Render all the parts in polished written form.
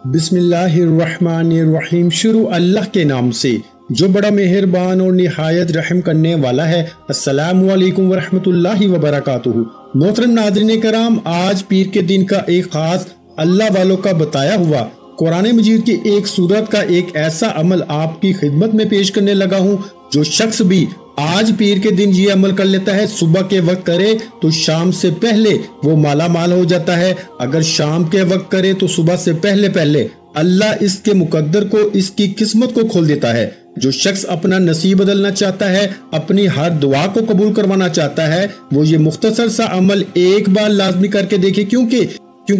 बिस्मिल्लाहिर्रहमानिर्रहीम। शुरू अल्लाह के नाम से जो बड़ा मेहरबान और निहायत रहम करने वाला है। अस्सलामु अलैकुम वरहमतुल्लाहि वबरकातुहू। मोहतरम नाज़रीन कराम, आज पीर के दिन का एक खास अल्लाह वालों का बताया हुआ कुरान मजीद की एक सूरत का एक ऐसा अमल आपकी खिदमत में पेश करने लगा हूँ। जो शख्स भी आज पीर के दिन ये अमल कर लेता है, सुबह के वक्त करे तो शाम से पहले वो माला माल हो जाता है। अगर शाम के वक्त करे तो सुबह से पहले पहले अल्लाह इसके मुकद्दर को, इसकी किस्मत को खोल देता है। जो शख्स अपना नसीब बदलना चाहता है, अपनी हर दुआ को कबूल करवाना चाहता है, वो ये मुख्तसर सा अमल एक बार लाजमी करके देखे, क्योंकि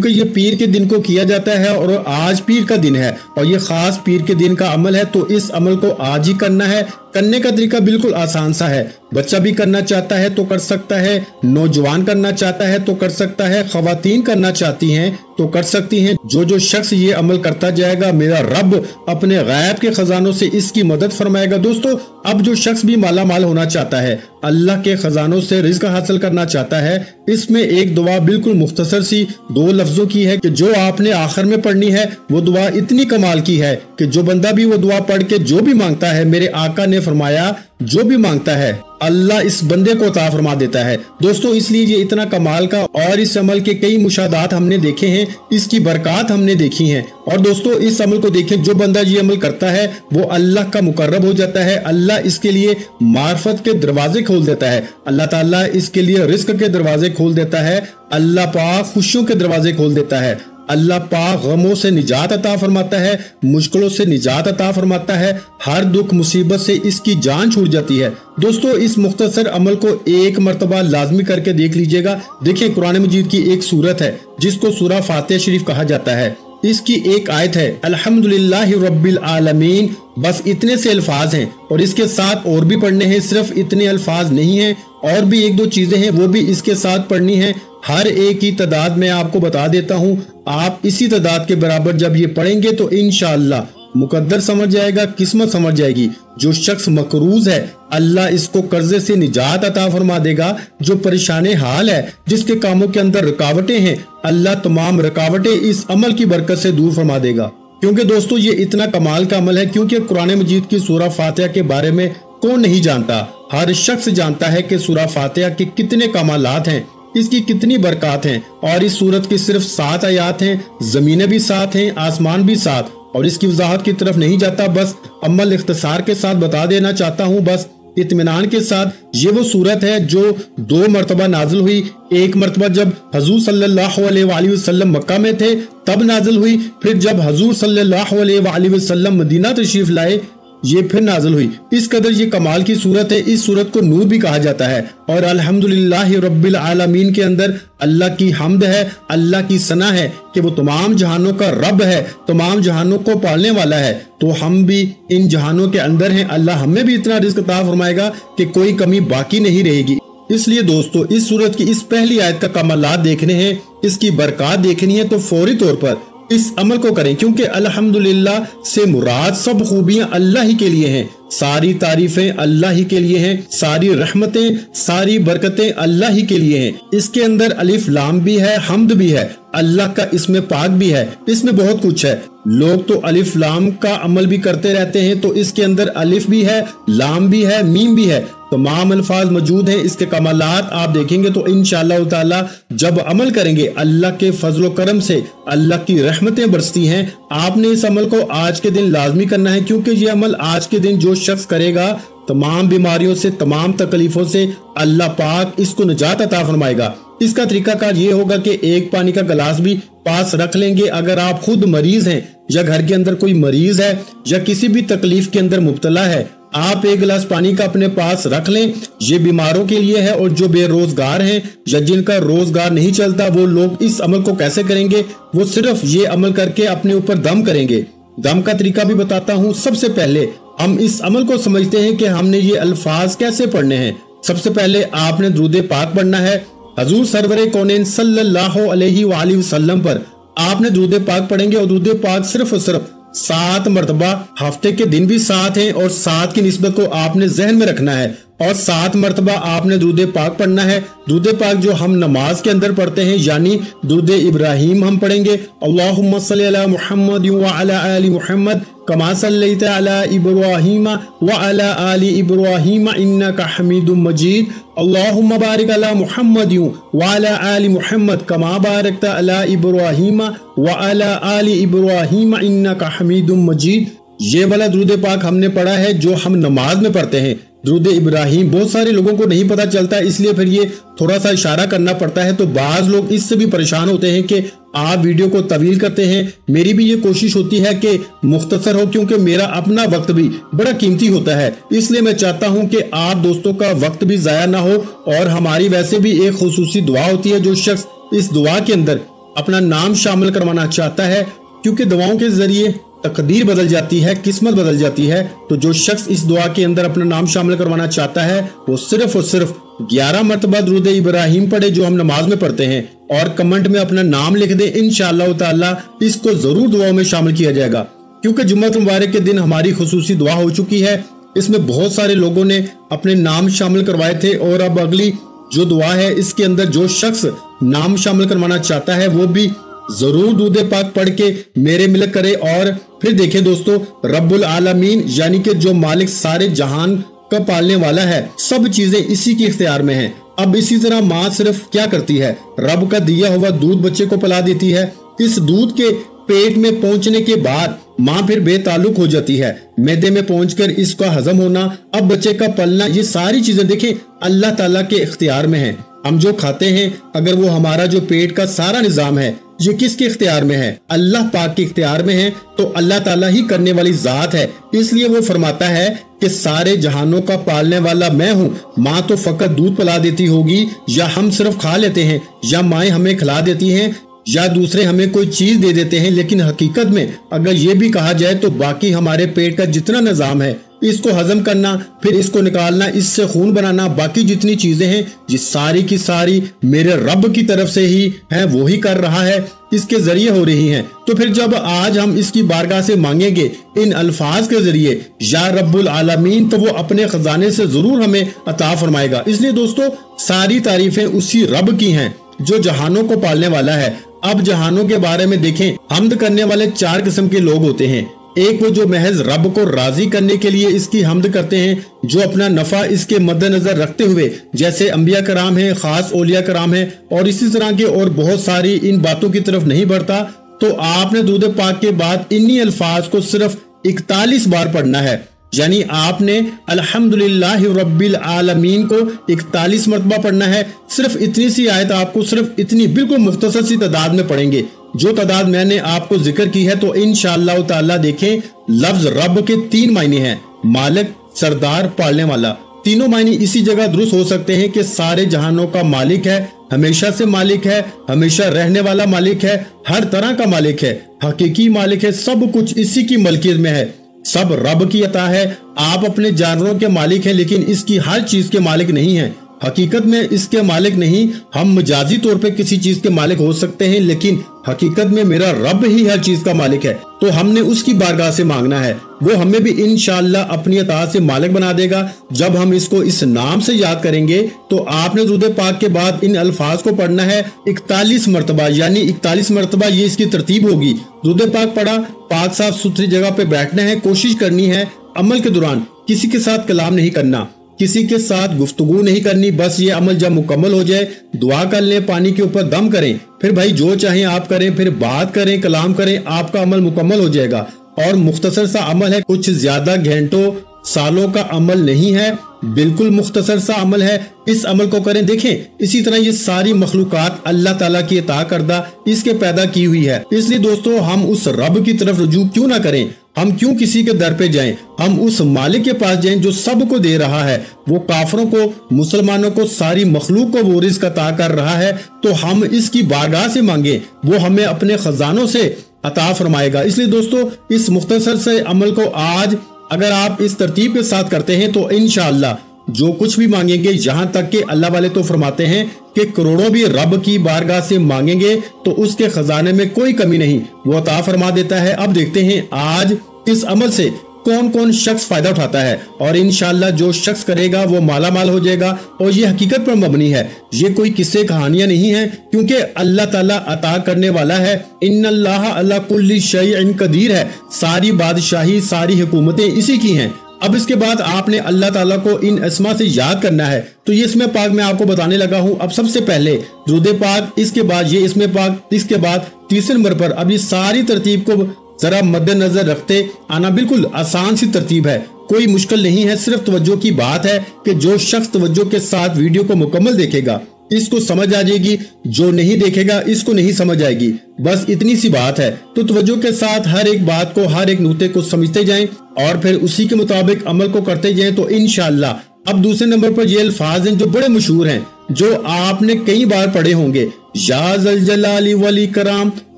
ये पीर के दिन को किया जाता है और आज पीर का दिन है और ये खास पीर के दिन का अमल है। तो इस अमल को आज ही करना है। करने का तरीका बिल्कुल आसान सा है। बच्चा भी करना चाहता है तो कर सकता है, नौजवान करना चाहता है तो कर सकता है, खवातीन करना चाहती हैं तो कर सकती हैं। जो शख्स ये अमल करता जाएगा, मेरा रब अपने गैब के खजानों से इसकी मदद फरमाएगा। दोस्तों, अब जो शख्स भी माला माल होना चाहता है, अल्लाह के खजानों से रिज़्क हासिल करना चाहता है, इसमें एक दुआ बिल्कुल मुख्तसर सी 2 लफ्जों की है कि जो आपने आखिर में पढ़नी है। वो दुआ इतनी कमाल की है कि जो बंदा भी वो दुआ पढ़ के जो भी मांगता है, मेरे आका ने फरमाया जो भी मांगता है अल्लाह इस बंदे को अता फरमा देता है। दोस्तों, इसलिए ये इतना कमाल का और इस अमल के कई मुशादात हमने देखे हैं, इसकी बरकत हमने देखी हैं। और दोस्तों, इस अमल को देखें, जो बंदा ये अमल करता है वो अल्लाह का मुकर्रब हो जाता है। अल्लाह इसके लिए मार्फत के दरवाजे खोल देता है। अल्लाह ताला इसके लिए रिस्क के दरवाजे खोल देता है। अल्लाह पाक खुशियों के दरवाजे खोल देता है। अल्लाह पाक गमों से निजात अता फरमाता है, मुश्किलों से निजात अता फरमाता है। हर दुख मुसीबत से इसकी जान छूट जाती है। दोस्तों, इस मुख्तसर अमल को एक मर्तबा लाजमी करके देख लीजिएगा। देखिए, कुरान मजीद की एक सूरत है जिसको सूरा फातिहा शरीफ कहा जाता है। इसकी एक आयत है अल्हम्दुलिल्लाहि रब्बिल आलमीन। बस इतने से अल्फाज हैं और इसके साथ और भी पढ़ने हैं। सिर्फ इतने अल्फाज नहीं हैं, और भी 1-2 चीजें हैं वो भी इसके साथ पढ़नी है। हर एक की तादाद मैं आपको बता देता हूँ। आप इसी तादाद के बराबर जब ये पढ़ेंगे तो इंशाअल्लाह मुकद्दर समझ जाएगा, किस्मत समझ जाएगी। जो शख्स मकरूज है, अल्लाह इसको कर्जे से निजात अता फरमा देगा। जो परेशान हाल है, जिसके कामों के अंदर रुकावटें हैं, अल्लाह तमाम रुकावटें इस अमल की बरकत से दूर फरमा देगा। क्योंकि दोस्तों, ये इतना कमाल का अमल है, क्योंकि कुरान मजीद की सूरा फातिहा के बारे में कौन नहीं जानता। हर शख्स जानता है कि सूरा फातिहा के कितने कमालात हैं, इसकी कितनी बरकत हैं। और इस सूरत की सिर्फ 7 आयात हैं, जमीनें भी 7 हैं, आसमान भी 7। और इसकी वजाहत की तरफ नहीं जाता, बस अमल इख्तिसार के साथ बता देना चाहता हूँ, बस इत्मीनान के साथ। ये वो सूरत है जो 2 मरतबा नाजिल हुई। एक मरतबा जब हजूर सल्लल्लाहु अलैहि वसल्लम मक्का में थे तब नाजिल हुई। फिर जब हजूर सल्लल्लाहु अलैहि वसल्लम मदीना तशरीफ लाए, ये फिर नाजिल हुई। इस कदर ये कमाल की सूरत है। इस सूरत को नूर भी कहा जाता है। और अल्हम्दुलिल्लाहि रब्बिल आलमीन के अंदर अल्लाह की हम्द है, अल्लाह की सना है कि वो तमाम जहानों का रब है, तमाम जहानों को पालने वाला है। तो हम भी इन जहानों के अंदर हैं। अल्लाह हमें भी इतना रिज़्क अता फरमाएगा कि कोई कमी बाकी नहीं रहेगी। इसलिए दोस्तों, इस सूरत की इस पहली आयत का कमालात देखने हैं, इसकी बरकत देखनी है, तो फौरी तौर पर इस अमल को करें। क्योंकि अल्हम्दुलिल्लाह से मुराद सब खूबियां अल्लाह ही के लिए हैं, सारी तारीफें अल्लाह ही के लिए हैं, सारी रहमतें, सारी बरकतें अल्लाह ही के लिए हैं। इसके अंदर अलिफ लाम भी है, हम्द भी है, अल्लाह का इसमें पाक भी है, इसमें बहुत कुछ है। लोग तो अलिफ लाम का अमल भी करते रहते हैं, तो इसके अंदर अलिफ भी है, लाम भी है, मीम भी है, तमाम अल्फाज मौजूद हैं। इसके कमालात आप देखेंगे तो इंशाअल्लाह ताला जब अमल करेंगे, अल्लाह के फजलो करम से अल्लाह की रहमतें बरसती हैं। आपने इस अमल को आज के दिन लाजमी करना है, क्योंकि ये अमल आज के दिन जो शख्स करेगा, तमाम बीमारियों से, तमाम तकलीफों से अल्लाह पाक इसको निजात अता फरमाएगा। इसका तरीकाकार ये होगा कि एक पानी का गिलास भी पास रख लेंगे। अगर आप खुद मरीज हैं या घर के अंदर कोई मरीज है या किसी भी तकलीफ के अंदर मुब्तला है, आप 1 गिलास पानी का अपने पास रख लें। ये बीमारों के लिए है। और जो बेरोजगार हैं या जिनका रोजगार नहीं चलता, वो लोग इस अमल को कैसे करेंगे? वो सिर्फ ये अमल करके अपने ऊपर दम करेंगे। दम का तरीका भी बताता हूँ। सबसे पहले हम इस अमल को समझते हैं कि हमने ये अल्फाज कैसे पढ़ने हैं। सबसे पहले आपने दुरूद पाक पढ़ना है। हजूर सरवरे कौनैन सल्लल्लाहु अलैहि वसल्लम पर आपने दुरूद पाक पढ़ेंगे। और दुरूद पाक सिर्फ और सिर्फ 7 मरतबा, हफ्ते के दिन भी 7 हैं और 7 की निस्बत को आपने जहन में रखना है। और 7 मरतबा आपने दुरूद पाक पढ़ना है। दुरूद पाक जो हम नमाज के अंदर पढ़ते हैं यानी दुरूद इब्राहिम हम पढ़ेंगे, अल्लाहुम्मा सल्ली अला मुहम्मद व अला आलि मुहम्मद कमा सल्लैता अला इब्राहीम व अला आलि इब्राहीम इन्नका हमीदुम मजीद, अल्लाहुम्मा बारिक अला मुहम्मद व अला आलि मुहम्मद कमा बारकता अला इब्राहीम व अला आलि इब्राहीम इन्नका हमीदुम मजीद। ये वाला दुरूद पाक हमने पढ़ा है जो हम नमाज में पढ़ते हैं। दुरूद इब्राहिम बहुत सारे लोगों को नहीं पता चलता, इसलिए फिर ये थोड़ा सा इशारा करना पड़ता है। तो बाज लोग इससे भी परेशान होते हैं कि आप वीडियो को तवील करते हैं। मेरी भी ये कोशिश होती है कि मुख्तसर हो, क्योंकि मेरा अपना वक्त भी बड़ा कीमती होता है। इसलिए मैं चाहता हूं कि आप दोस्तों का वक्त भी ज़ाया ना हो। और हमारी वैसे भी एक खुसूसी दुआ होती है, जो शख्स इस दुआ के अंदर अपना नाम शामिल करवाना चाहता है, क्योंकि दुआओं के जरिए तकदीर बदल जाती है, किस्मत बदल जाती है। तो जो शख्स इस दुआ के अंदर अपना नाम शामिल करवाना चाहता है वो सिर्फ और सिर्फ 11 मरतबा दुरूद इब्राहिम पढ़े जो हम नमाज में पढ़ते हैं, और कमेंट में अपना नाम लिख दे। इंशाअल्लाह ताला इसको जरूर दुआओं में शामिल किया जाएगा, क्योंकि जुम्मत मुबारक के दिन हमारी खुसूसी दुआ हो चुकी है। इसमें बहुत सारे लोगों ने अपने नाम शामिल करवाए थे, और अब अगली जो दुआ है इसके अंदर जो शख्स नाम शामिल करवाना चाहता है वो भी जरूर दुरूद पाक पढ़ के मेरे मिलक करे। और फिर देखें दोस्तों, रब्बुल आलमीन यानी कि जो मालिक सारे जहान का पालने वाला है, सब चीजें इसी के इख्तियार में हैं। अब इसी तरह माँ सिर्फ क्या करती है, रब का दिया हुआ दूध बच्चे को पिला देती है। इस दूध के पेट में पहुंचने के बाद माँ फिर बेताल्लुक हो जाती है, मैदे में पहुंचकर इसका हजम होना, अब बच्चे का पलना, ये सारी चीजें देखें अल्लाह ताला के इख्तियार में है। हम जो खाते हैं, अगर वो हमारा जो पेट का सारा निजाम है ये किसके इख्तियार में है, अल्लाह पाक के इख्तियार में है। तो अल्लाह ताला ही करने वाली जात है, इसलिए वो फरमाता है कि सारे जहानों का पालने वाला मैं हूँ। माँ तो फकत दूध पिला देती होगी, या हम सिर्फ खा लेते हैं, या माएँ हमें खिला देती हैं, या दूसरे हमें कोई चीज दे देते हैं। लेकिन हकीकत में अगर ये भी कहा जाए तो बाकी हमारे पेट का जितना निजाम है, इसको हजम करना, फिर इसको निकालना, इससे खून बनाना, बाकी जितनी चीजें हैं ये सारी की सारी मेरे रब की तरफ से ही है, वो ही कर रहा है, इसके जरिए हो रही हैं। तो फिर जब आज हम इसकी बारगाह से मांगेंगे इन अल्फाज के जरिए या रब्बुल आलमीन, तो वो अपने खजाने से जरूर हमें अता फरमाएगा। इसलिए दोस्तों सारी तारीफें उसी रब की हैं जो जहानों को पालने वाला है। अब जहानों के बारे में देखें, हम्द करने वाले 4 किस्म के लोग होते हैं। एक वो जो महज रब को राजी करने के लिए इसकी हम्द करते हैं, जो अपना नफा इसके मद्देनजर रखते हुए, जैसे अंबिया कराम हैं, खास औलिया कराम हैं, और इसी तरह के और बहुत सारी इन बातों की तरफ नहीं बढ़ता। तो आपने दुरूद पाक के बाद इन्हीं अल्फाज को सिर्फ 41 बार पढ़ना है, यानी आपने अल्हम्दुलिल्लाहि रब्बिल आलमीन को 41 मरतबा पढ़ना है। सिर्फ इतनी सी आयत आपको सिर्फ इतनी बिल्कुल मुख्तसर सी तादाद में पढ़ेंगे, जो तादाद मैंने आपको जिक्र की है। तो इंशाअल्लाह ताला देखें, लफ्ज रब के 3 मायने हैं, मालिक, सरदार, पालने वाला। तीनों मायने इसी जगह दुरुस्त हो सकते हैं कि सारे जहानों का मालिक है, हमेशा से मालिक है, हमेशा रहने वाला मालिक है, हर तरह का मालिक है, हकीकी मालिक है, सब कुछ इसी की मलकियत में है, सब रब की अता है। आप अपने जानवरों के मालिक हैं, लेकिन इसकी हर चीज के मालिक नहीं हैं। हकीकत में इसके मालिक नहीं, हम मजाजी तौर पे किसी चीज के मालिक हो सकते हैं, लेकिन हकीकत में मेरा रब ही हर चीज का मालिक है। तो हमने उसकी बारगाह से मांगना है, वो हमें भी इंशाअल्लाह अपनी अता से मालिक बना देगा जब हम इसको इस नाम से याद करेंगे। तो आपने दुरूद पाक के बाद इन अल्फाज को पढ़ना है 41 मरतबा, यानी 41 मरतबा ये इसकी तरतीब होगी। दुरूद पाक पढ़ा, पाक साफ सुथरी जगह पे बैठना है, कोशिश करनी है अमल के दौरान किसी के साथ कलाम नहीं करना, किसी के साथ गुफ्तगू नहीं करनी। बस ये अमल जब मुकम्मल हो जाए दुआ कर लें, पानी के ऊपर दम करें, फिर भाई जो चाहे आप करें, फिर बात करें, कलाम करें, आपका अमल मुकम्मल हो जाएगा। और मुख्तसर सा अमल है, कुछ ज्यादा घंटों सालों का अमल नहीं है, बिल्कुल मुख्तसर सा अमल है। इस अमल को करें। देखें इसी तरह ये सारी मखलूकात अल्लाह ताला की अता करदा इसके पैदा की हुई है। इसलिए दोस्तों हम उस रब की तरफ रुजू क्यों ना करें, हम क्यों किसी के दर पे जाएं, हम उस मालिक के पास जाएं जो सबको दे रहा है। वो काफरों को, मुसलमानों को, सारी मखलूक को वो रिज़्क अता कर रहा है। तो हम इसकी बारगाह से मांगे, वो हमें अपने खजानों से अता फरमाएगा। इसलिए दोस्तों इस मुख्तसर से अमल को आज अगर आप इस तरतीब के साथ करते हैं तो इंशाअल्लाह जो कुछ भी मांगेंगे, यहाँ तक कि अल्लाह वाले तो फरमाते हैं कि करोड़ों भी रब की बारगाह से मांगेंगे तो उसके खजाने में कोई कमी नहीं, वो अता फरमा देता है। अब देखते हैं आज इस अमल से कौन कौन शख्स फायदा उठाता है, और इंशाल्लाह जो शख्स करेगा वो माला माल हो जाएगा। और ये हकीकत पर मबनी है, ये कोई किस्से कहानियां नहीं है, क्योंकि अल्लाह ताला अता करने वाला है। इन्नल्लाह अला कुल्ली शैइन कदीर है, सारी बादशाही सारी हुकूमतें इसी की हैं। अब इसके बाद आपने अल्लाह ताला को इन अस्मा से याद करना है, तो ये इसमें पाक मैं आपको बताने लगा हूँ। अब सबसे पहले दुरूद पाक, इसके बाद ये इसमें पाक, इसके बाद तीसरे नंबर पर। अब ये सारी तरतीब को जरा मद्देनजर रखते आना, बिल्कुल आसान सी तरतीब है, कोई मुश्किल नहीं है, सिर्फ तवज्जो की बात है कि जो शख्स तवज्जो के साथ वीडियो को मुकम्मल देखेगा इसको समझ आ जाएगी, जो नहीं देखेगा इसको नहीं समझ आएगी, बस इतनी सी बात है। तो तवज्जो के साथ हर एक बात को, हर एक नुक्ते को समझते जाएं और फिर उसी के मुताबिक अमल को करते जाएं, तो इंशाअल्लाह। अब दूसरे नंबर पर ये अल्फाज हैं जो बड़े मशहूर हैं, जो आपने कई बार पढ़े होंगे। या ज़ल जलाली वल इकराम,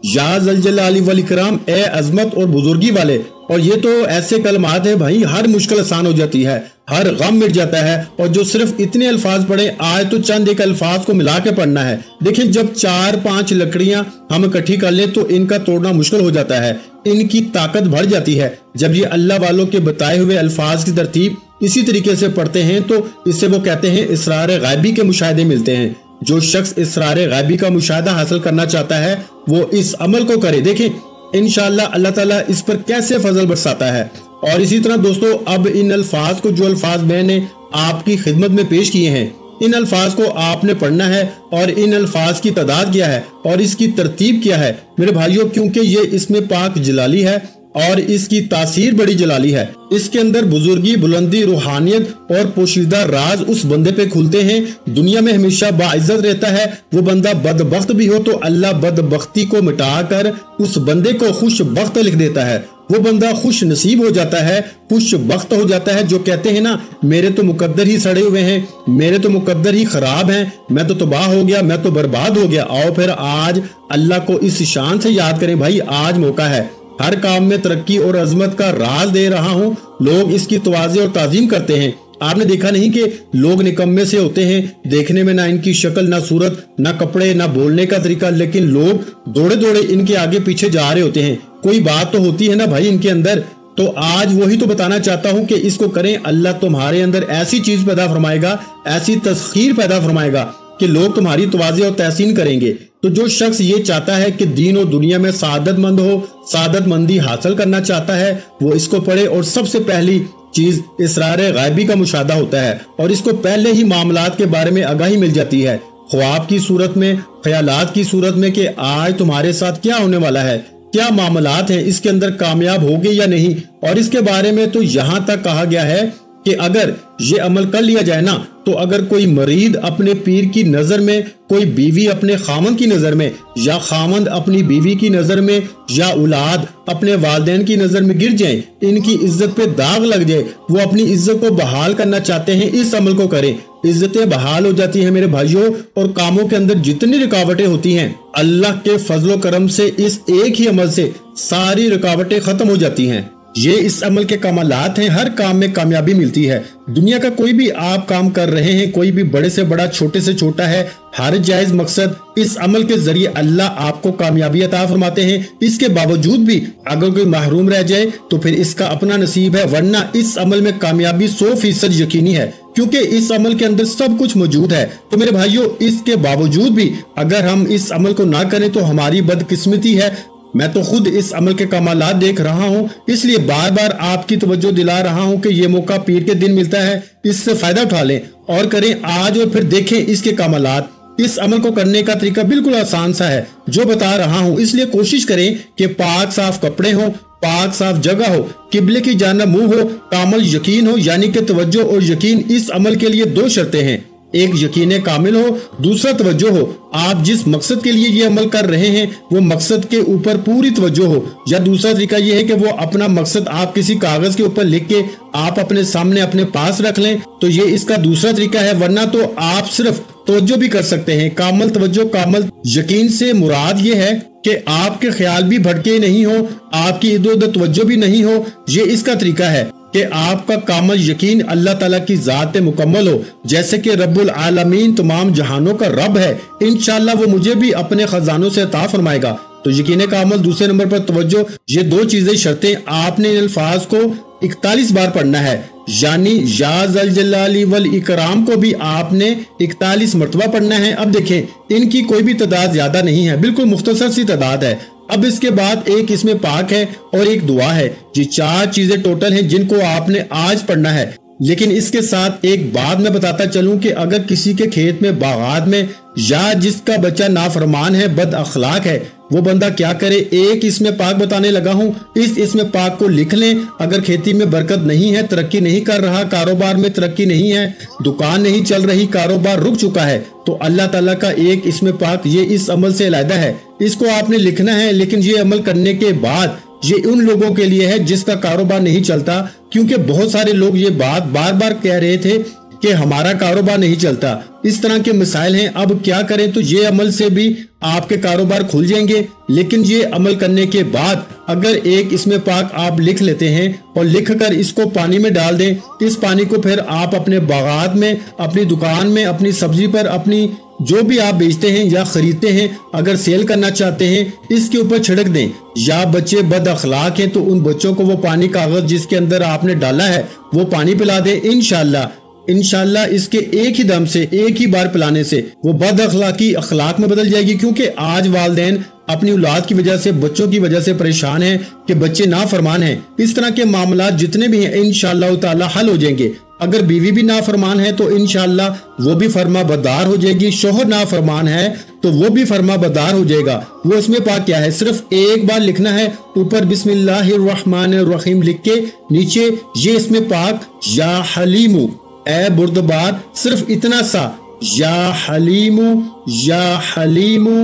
या ज़ल जलाली वल इकराम, ए अजमत और बुजुर्गी वाले। और ये तो ऐसे कलमात है भाई, हर मुश्किल आसान हो जाती है, हर गम मिट जाता है। और जो सिर्फ इतने अल्फाज पढ़े, आज तो चंद एक अल्फाज को मिला के पढ़ना है। देखिए, जब 4-5 लकड़ियां हम इकट्ठी कर लें तो इनका तोड़ना मुश्किल हो जाता है, इनकी ताकत बढ़ जाती है। जब ये अल्लाह वालों के बताए हुए अल्फाज की तरतीब इसी तरीके से पढ़ते हैं तो इससे वो कहते हैं इसरार गैबी के मुशाहिदे मिलते हैं। जो शख्स इसरार गैबी का मुशाहिदा हासिल करना चाहता है वो इस अमल को करे। देखें इंशाअल्लाह अल्लाह ताला इस पर कैसे फजल बरसाता है। और इसी तरह दोस्तों, अब इन अल्फाज को, जो अल्फाज मैंने आपकी खिदमत में पेश किए हैं, इन अल्फाज को आपने पढ़ना है और इन अल्फाज की तादाद क्या है और इसकी तरतीब क्या है मेरे भाइयों, क्योंकि ये इसमें पाक जलाली है और इसकी तासीर बड़ी जलाली है। इसके अंदर बुजुर्गी, बुलंदी, रूहानियत और पोशीदा राज उस बंदे पे खुलते हैं। दुनिया में हमेशा बाइज्जत रहता है। वो बंदा बदबख्त भी हो तो अल्लाह बदबख्ती को मिटाकर उस बंदे को खुश बख्त लिख देता है। वो बंदा खुश नसीब हो जाता है, खुश बख्त हो जाता है। जो कहते हैं ना, मेरे तो मुकद्दर ही सड़े हुए हैं, मेरे तो मुकद्दर ही खराब हैं, मैं तो तबाह हो गया, मैं तो बर्बाद हो गया। आओ फिर आज अल्लाह को इस शान से याद करें। भाई आज मौका है, हर काम में तरक्की और अजमत का राज दे रहा हूँ। लोग इसकी तवाज़े और ताज़ीम करते हैं। आपने देखा नहीं कि लोग निकम्मे से होते हैं, देखने में ना इनकी शक्ल, ना सूरत, ना कपड़े, ना बोलने का तरीका, लेकिन लोग दौड़े दौड़े इनके आगे पीछे जा रहे होते हैं। कोई बात तो होती है ना भाई इनके अंदर। तो आज वही तो बताना चाहता हूँ कि इसको करें। अल्लाह तुम्हारे अंदर ऐसी चीज पैदा फरमाएगा, ऐसी तस्खीर पैदा फरमाएगा कि लोग तुम्हारी तवाज़े और तहसीन करेंगे। तो जो शख्स ये चाहता है कि दीन और दुनिया में सादतमंद हो, सादतमंदी हासिल करना चाहता है, वो इसको पढ़े। और सबसे पहली चीज इसरार गैबी का मुशाहदा होता है और इसको पहले ही मामलात के बारे में आगाही मिल जाती है, ख्वाब की सूरत में, ख्यालात की सूरत में, कि आज तुम्हारे साथ क्या होने वाला है, क्या मामलात है, इसके अंदर कामयाब होगे या नहीं। और इसके बारे में तो यहाँ तक कहा गया है कि अगर ये अमल कर लिया जाए ना, तो अगर कोई मरीद अपने पीर की नजर में, कोई बीवी अपने खामंद की नजर में, या खामंद अपनी बीवी की नजर में, या औलाद अपने वालिदैन की नजर में गिर जाए, इनकी इज्जत पे दाग लग जाए, वो अपनी इज्जत को बहाल करना चाहते हैं, इस अमल को करें। इज्जतें बहाल हो जाती हैं मेरे भाइयों। और कामों के अंदर जितनी रुकावटें होती हैं, अल्लाह के फजलो करम से इस एक ही अमल से सारी रुकावटें खत्म हो जाती हैं। ये इस अमल के कमालात हैं, हर काम में कामयाबी मिलती है। दुनिया का कोई भी आप काम कर रहे हैं, कोई भी बड़े से बड़ा, छोटे से छोटा है, हर जायज मकसद, इस अमल के जरिए अल्लाह आपको कामयाबी अता फरमाते हैं। इसके बावजूद भी अगर कोई महरूम रह जाए तो फिर इसका अपना नसीब है, वरना इस अमल में कामयाबी 100% यकीनी है, क्योंकि इस अमल के अंदर सब कुछ मौजूद है। तो मेरे भाइयों, इसके बावजूद भी अगर हम इस अमल को ना करें तो हमारी बदकिस्मती है। मैं तो खुद इस अमल के कमालात देख रहा हूँ, इसलिए बार बार आपकी तवज्जो दिला रहा हूँ कि ये मौका पीर के दिन मिलता है, इससे फायदा उठा लें और करें आज, और फिर देखें इसके कमालात। इस अमल को करने का तरीका बिल्कुल आसान सा है जो बता रहा हूँ, इसलिए कोशिश करें कि पाक साफ कपड़े हो, पाक साफ जगह हो, किबले की जानिब मुंह हो, कामल यकीन हो, यानी कि तवज्जो और यकीन। इस अमल के लिए 2 शर्तें हैं, एक यकीन कामिल हो, दूसरा तवज्जो हो। आप जिस मकसद के लिए ये अमल कर रहे हैं वो मकसद के ऊपर पूरी तवज्जो हो। या दूसरा तरीका ये है कि वो अपना मकसद आप किसी कागज के ऊपर लिख के आप अपने सामने अपने पास रख लें, तो ये इसका दूसरा तरीका है। वरना तो आप सिर्फ तवज्जो भी कर सकते हैं। कामल तवज्जो, कामल यकीन से मुराद ये है कि आपके ख्याल भी भटके नहीं हो, आपकी इधर उधर तवज्जो भी नहीं हो। ये इसका तरीका है कि आपका कामल यकीन अल्लाह ताला की जात पे मुकम्मल हो, जैसे कि रब्बुल आलमीन तमाम जहानों का रब है। इंशाअल्लाह वो मुझे भी अपने खजानों से अता फरमाएगा। तो यकीन का अमल, दूसरे नंबर पर तवज्जो। ये दो चीजें शर्तें, आपने इन अल्फाज को 41 बार पढ़ना है, यानी या ज़ल जलाली वल इकराम को भी आपने 41 मरतबा पढ़ना है। अब देखें, इनकी कोई भी तादाद ज्यादा नहीं है, बिल्कुल मुख्तसर सी तादाद है। अब इसके बाद एक इसमें पाक है और एक दुआ है। ये 4 चीजें टोटल हैं जिनको आपने आज पढ़ना है। लेकिन इसके साथ एक बात मैं बताता चलूं कि अगर किसी के खेत में, बागात में, या जिसका बच्चा नाफरमान है, बद अखलाक है, वो बंदा क्या करे, एक इसमें पाक बताने लगा हूं, इस इसमें पाक को लिख लें। अगर खेती में बरकत नहीं है, तरक्की नहीं कर रहा, कारोबार में तरक्की नहीं है, दुकान नहीं चल रही, कारोबार रुक चुका है, तो अल्लाह ताला का एक इसमें पाक ये इस अमल से अलहदा है, इसको आपने लिखना है। लेकिन ये अमल करने के बाद ये उन लोगों के लिए है जिसका कारोबार नहीं चलता, क्योंकि बहुत सारे लोग ये बात बार बार कह रहे थे कि हमारा कारोबार नहीं चलता, इस तरह के मसाइल हैं। अब क्या करें, तो ये अमल से भी आपके कारोबार खुल जाएंगे। लेकिन ये अमल करने के बाद अगर एक इसमें पाक आप लिख लेते हैं और लिख कर इसको पानी में डाल दें, इस पानी को फिर आप अपने बागात में, अपनी दुकान में, अपनी सब्जी पर, अपनी जो भी आप बेचते हैं या खरीदते हैं, अगर सेल करना चाहते हैं, इसके ऊपर छिड़क दें। या बच्चे बद अखलाक हैं तो उन बच्चों को वो पानी, कागज जिसके अंदर आपने डाला है, वो पानी पिला दें। इंशाल्लाह इसके एक ही दम से, एक ही बार पिलाने से वो बद अखलाकी अखलाक में बदल जाएगी। क्योंकि आज वालिदैन अपनी औलाद की वजह से, बच्चों की वजह से परेशान हैं कि बच्चे नाफरमान हैं। इस तरह के मामला जितने भी हैं इंशाअल्लाह ताला हल हो जाएंगे। अगर बीवी भी नाफरमान है तो इंशाअल्लाह वो भी फर्मा बरदार हो जाएगी। शोहर नाफरमान है तो वो भी फर्मा बरदार हो जाएगा। वो इसमें पाक क्या है, सिर्फ एक बार लिखना है, ऊपर बिस्मिल्लाहिर्रहमानिर्रहीम लिख के, नीचे ये इसमें पाक या हलीमु, ए बुर्दबार, सिर्फ इतना सा, या हलीमु, या हलीमु,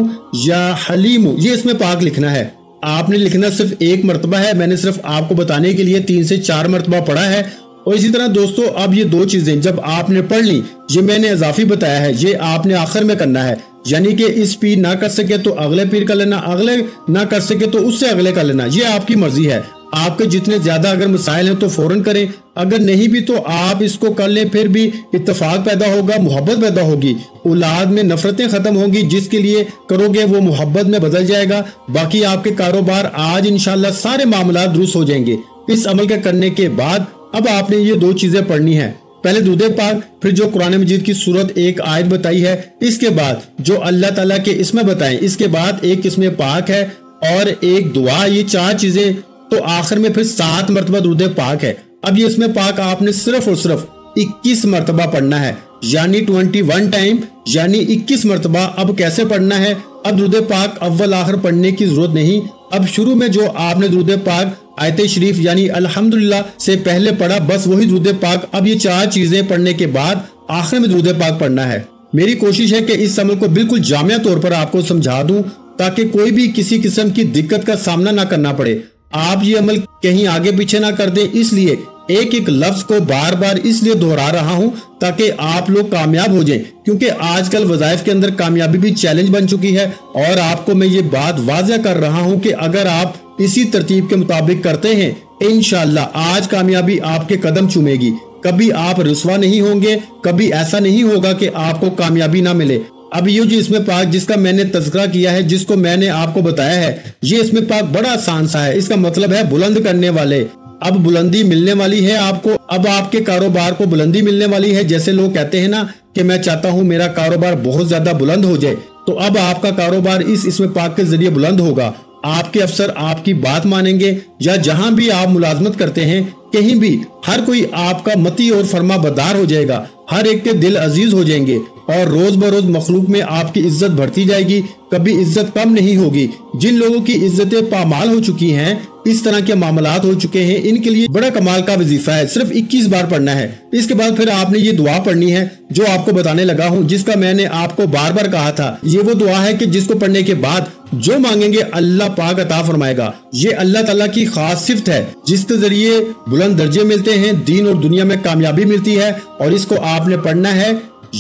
या हलीमु, ये इसमें पाक लिखना है। आपने लिखना सिर्फ एक मरतबा है, मैंने सिर्फ आपको बताने के लिए 3 से 4 मरतबा पढ़ा है। और इसी तरह दोस्तों, अब ये 2 चीजें जब आपने पढ़ ली, ये मैंने इजाफी बताया है, ये आपने आखिर में करना है। यानी कि इस पीर ना कर सके तो अगले पीर का लेना, अगले ना कर सके तो उससे अगले का लेना, ये आपकी मर्जी है। आपके जितने ज्यादा अगर मसाइल हैं तो फौरन करें, अगर नहीं भी तो आप इसको कर लें, फिर भी इत्तेफाक पैदा होगा, मोहब्बत पैदा होगी, औलाद में नफरतें खत्म होंगी। जिसके लिए करोगे वो मोहब्बत में बदल जाएगा। बाकी आपके कारोबार आज इंशाल्लाह सारे मामला दुरुस्त हो जाएंगे। इस अमल के करने के बाद अब आपने ये 2 चीजें पढ़नी है, पहले दुरूद पाक, फिर जो कुरान मजीद की सूरत एक आयत बताई है, इसके बाद जो अल्लाह ताला के इसमें बताएं, इसके बाद एक इसमें पाक है और एक दुआ। ये 4 चीजें, तो आखिर में फिर 7 मरतबा दुरूद पाक है। अब ये इसमें पाक आपने सिर्फ और सिर्फ 21 मरतबा पढ़ना है, यानी 21 टाइम, यानी 21 मरतबा। अब कैसे पढ़ना है, अब दुरूद पाक अव्वल आखिर पढ़ने की जरूरत नहीं। अब शुरू में जो आपने दुरूद पाक आयत शरीफ यानी अल्हम्दुलिल्लाह से पहले पढ़ा, बस वही दुरूद पाक। अब ये 4 चीजें पढ़ने के बाद आखिर में दुरूद पाक पढ़ना है। मेरी कोशिश है कि इस अमल को बिल्कुल जामिया तौर पर आपको समझा दूं, ताकि कोई भी किसी किस्म की दिक्कत का सामना ना करना पड़े। आप ये अमल कहीं आगे पीछे ना कर दें, इसलिए एक एक लफ्ज को बार बार इसलिए दोहरा रहा हूं ताकि आप लोग कामयाब हो जाएं। क्योंकि आजकल वज़ाइफ के अंदर कामयाबी भी चैलेंज बन चुकी है। और आपको मैं ये बात वाज़ह कर रहा हूं कि अगर आप इसी तरतीब के मुताबिक करते हैं, इंशाअल्लाह आज कामयाबी आपके कदम चूमेगी। कभी आप रुसवा नहीं होंगे, कभी ऐसा नहीं होगा कि आपको कामयाबी ना मिले। अब ये जो इसमें पाक जिसका मैंने तज़किरा किया है, जिसको मैंने आपको बताया है, ये इसमें पाक बड़ा आसान सा है। इसका मतलब है बुलंद करने वाले। अब बुलंदी मिलने वाली है आपको, अब आपके कारोबार को बुलंदी मिलने वाली है। जैसे लोग कहते हैं ना कि मैं चाहता हूं मेरा कारोबार बहुत ज्यादा बुलंद हो जाए, तो अब आपका कारोबार इसमें पाक के जरिए बुलंद होगा। आपके अफसर आपकी बात मानेंगे, या जहां भी आप मुलाजमत करते हैं, कहीं भी हर कोई आपका मती और फर्मा बरदार हो जाएगा। हर एक के दिल अजीज हो जाएंगे और रोज बरोज मखलूक में आपकी इज्जत बढ़ती जाएगी, कभी इज्जत कम नहीं होगी। जिन लोगों की इज्जतें पामाल हो चुकी हैं, इस तरह के मामलात हो चुके हैं, इनके लिए बड़ा कमाल का वजीफा है। सिर्फ 21 बार पढ़ना है। इसके बाद फिर आपने ये दुआ पढ़नी है जो आपको बताने लगा हूँ, जिसका मैंने आपको बार बार कहा था। ये वो दुआ है कि जिसको पढ़ने के बाद जो मांगेंगे अल्लाह पाक अता फरमाएगा। ये अल्लाह ताला की खास सिफ्त है जिसके जरिए बुलंद दर्जे मिलते हैं, दीन और दुनिया में कामयाबी मिलती है। और इसको आपने पढ़ना है,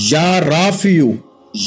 या राफियू,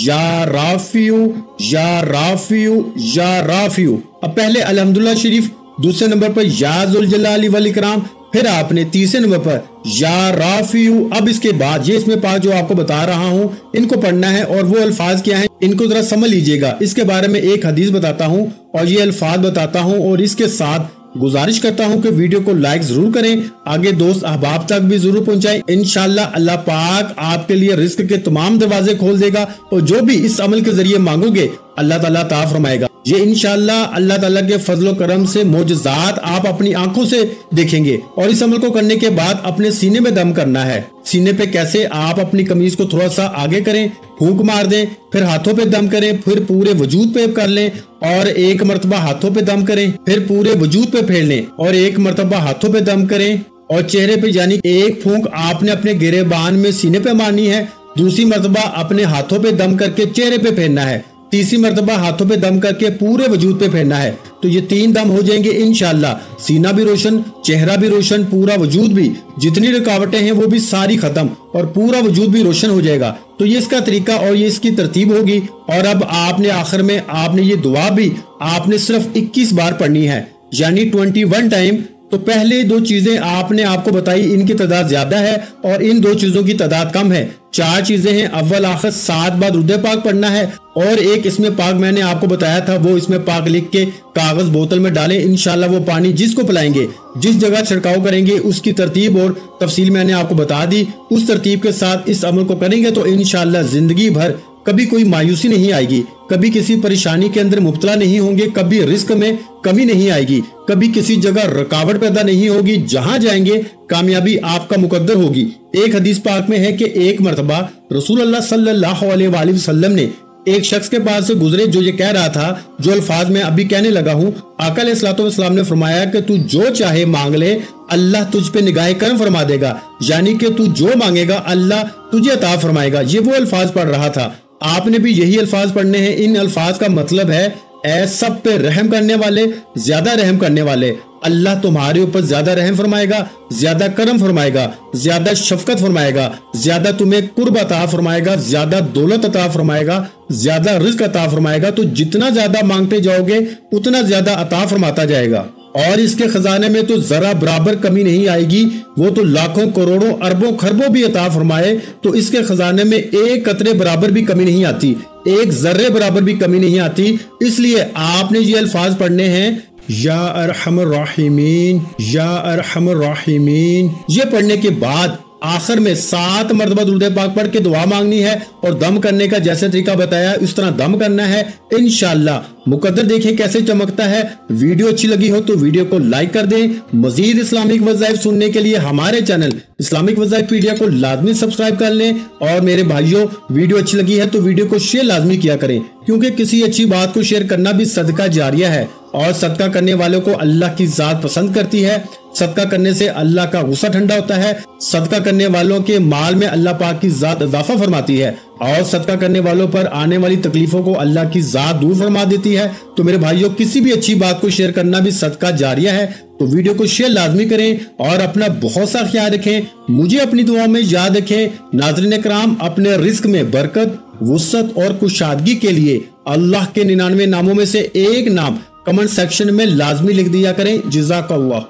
या राफियू, या राफियू, या राफियू। अब पहले अल्हम्दुलिल्लाह शरीफ, दूसरे नंबर पर या ज़ुल जलाली वल इकराम, फिर आपने तीसरे नंबर पर या राफियू। अब इसके बाद ये इसमें पाक जो आपको बता रहा हूँ इनको पढ़ना है और वो अल्फाज क्या हैं इनको जरा समझ लीजिएगा। इसके बारे में एक हदीस बताता हूँ और ये अल्फाज बताता हूँ और इसके साथ गुजारिश करता हूँ कि वीडियो को लाइक जरूर करें, आगे दोस्त अहबाब तक भी जरूर पहुंचाएं। इंशाल्लाह अल्लाह पाक आपके लिए रिस्क के तमाम दरवाजे खोल देगा और जो भी इस अमल के जरिए मांगोगे अल्लाह ताला अता फरमाएगा। ये इंशाल्लाह अल्लाह ताला के फजलो करम से मोजज़ात आप अपनी आंखों से देखेंगे। और इस अमल को करने के बाद अपने सीने में दम करना है। सीने पे कैसे, आप अपनी कमीज को थोड़ा सा आगे करें, फूंक मार दें, फिर हाथों पे दम करें, फिर पूरे वजूद पे कर लें और एक मरतबा हाथों पे दम करें, फिर पूरे वजूद पे फेर लें और एक मरतबा हाथों पे दम करें और चेहरे पे, यानी एक फूंक आपने अपने गिरेबान में सीने पे मारनी है, दूसरी मरतबा अपने हाथों पे दम करके चेहरे पे फेरना है, तीसरी मरतबा हाथों पे दम करके पूरे वजूद पे फेरना है। तो ये 3 दम हो जाएंगे इंशाल्लाह। सीना भी रोशन, चेहरा भी रोशन, पूरा वजूद भी, जितनी रुकावटें हैं वो भी सारी खत्म और पूरा वजूद भी रोशन हो जाएगा। तो ये इसका तरीका और ये इसकी तरतीब होगी। और अब आपने आखिर में आपने ये दुआ भी आपने सिर्फ 21 बार पढ़नी है, यानी 21 टाइम। तो पहले 2 चीजें आपने आपको बताई, इनकी तादाद ज्यादा है और इन 2 चीजों की तादाद कम है। 4 चीजें हैं, अव्वल आखिर 7 बार दुरूद पाक पढ़ना है और एक इसमें पाक मैंने आपको बताया था वो इसमें पाक लिख के कागज बोतल में डालें। इंशाल्लाह वो पानी जिसको पिलाएंगे, जिस जगह छिड़काव करेंगे, उसकी तरतीब और तफसील मैंने आपको बता दी। उस तरतीब के साथ इस अमल को करेंगे तो इंशाल्लाह जिंदगी भर कभी कोई मायूसी नहीं आएगी, कभी किसी परेशानी के अंदर मुब्तला नहीं होंगे, कभी रिस्क में कमी नहीं आएगी, कभी किसी जगह रुकावट पैदा नहीं होगी। जहां जाएंगे कामयाबी आपका मुकद्दर होगी। एक हदीस पाक में है कि एक मरतबा रसूलुल्लाह सल्लल्लाहु अलैहि वसल्लम ने एक शख्स के पास से गुजरे जो ये कह रहा था, जो अल्फाज में अभी कहने लगा हूँ। आका अलैहिस्सलातु वस्सलाम ने फरमाया कि तू जो चाहे मांग ले, अल्लाह तुझ पे निगाह करम फरमा देगा, यानी कि तू जो मांगेगा अल्लाह तुझे अता फरमाएगा। ये वो अल्फाज पढ़ रहा था। आपने भी यही अल्फाज पढ़ने हैं। इन अल्फाज का मतलब है ऐ सब पे रहम करने वाले, ज्यादा रहम करने वाले, अल्लाह तुम्हारे ऊपर ज्यादा रहम फरमाएगा, ज्यादा करम फरमाएगा, ज्यादा शफकत फरमाएगा, ज्यादा तुम्हें कुर्ब अता फरमाएगा, ज्यादा दौलत अता फरमाएगा, ज्यादा रिज़्क अता फरमाएगा। तो जितना ज्यादा मांगते जाओगे उतना ज्यादा अता फरमाता जाएगा और इसके खजाने में तो जरा बराबर कमी नहीं आएगी। वो तो लाखों करोड़ों अरबों खरबों भी अता फरमाए तो इसके खजाने में एक कतरे बराबर भी कमी नहीं आती, एक जर्रे बराबर भी कमी नहीं आती। इसलिए आपने ये अल्फाज पढ़ने हैं, या अरहमर राहिमीन, या अरहमर राहिमीन। ये पढ़ने के बाद आखिर में 7 मरतबा दुरूद पाक पढ़ के दुआ मांगनी है और दम करने का जैसे तरीका बताया उस तरह दम करना है। इंशाल्लाह मुकद्दर देखें कैसे चमकता है। वीडियो अच्छी लगी हो तो वीडियो को लाइक कर दें। मजीद इस्लामिक वज़ाइफ सुनने के लिए हमारे चैनल इस्लामिक वज़ाइफ पीडिया को लाजमी सब्सक्राइब कर लें। और मेरे भाइयों, वीडियो अच्छी लगी है तो वीडियो को शेयर लाजमी किया करें, क्योंकि किसी अच्छी बात को शेयर करना भी सदका जारिया है और सदका करने वालों को अल्लाह की जात पसंद करती है। सदका करने से अल्लाह का गुस्सा ठंडा होता है। सदका करने वालों के माल में अल्लाह पाक की जात इजाफा फरमाती है और सदका करने वालों पर आने वाली तकलीफों को अल्लाह की जात दूर फरमा देती है। तो मेरे भाइयों, किसी भी अच्छी बात को शेयर करना भी सदका जारिया है। तो वीडियो को शेयर लाजमी करें और अपना बहुत सा ख्याल रखें। मुझे अपनी दुआ में याद रखें। नाज़रीन कराम, अपने रिस्क में बरकत, वुसअत और कुशादगी के लिए अल्लाह के 99 नामों में से एक नाम कमेंट सेक्शन में लाजमी लिख दिया करें। जज़ाकल्लाह।